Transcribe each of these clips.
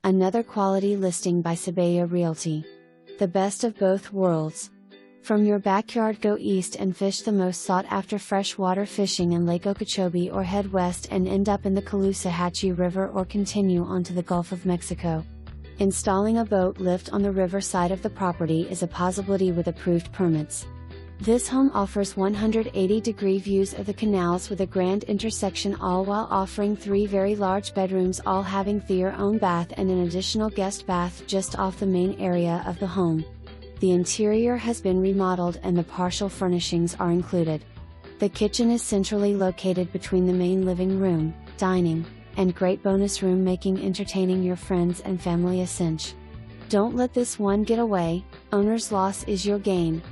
Another quality listing by Sabella Realty. The best of both worlds. From your backyard, go east and fish the most sought-after freshwater fishing in Lake Okeechobee, or head west and end up in the Caloosahatchee River, or continue onto the Gulf of Mexico. Installing a boat lift on the river side of the property is a possibility with approved permits. This home offers 180-degree views of the canals with a grand intersection, all while offering 3 very large bedrooms, all having their own bath and an additional guest bath just off the main area of the home. The interior has been remodeled and the partial furnishings are included. The kitchen is centrally located between the main living room, dining, and great bonus room, making entertaining your friends and family a cinch. Don't let this one get away. Owner's loss is your gain.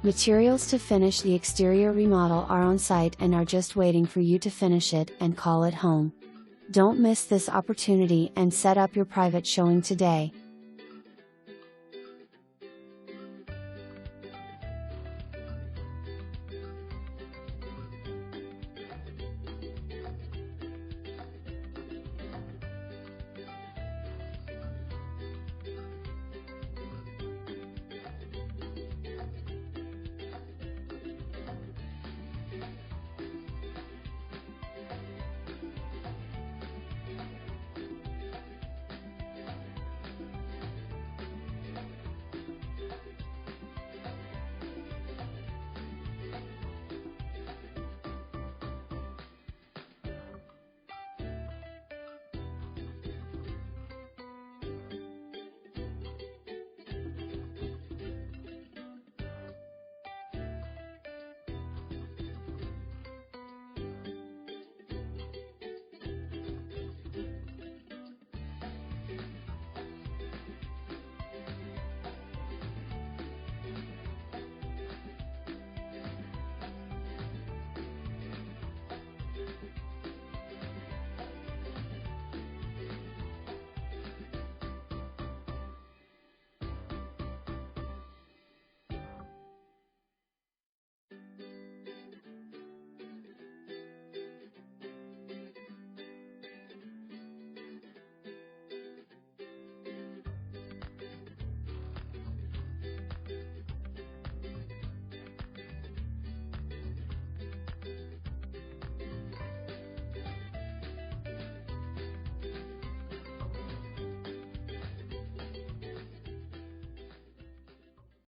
Materials to finish the exterior remodel are on site and are just waiting for you to finish it and call it home. Don't miss this opportunity and set up your private showing today.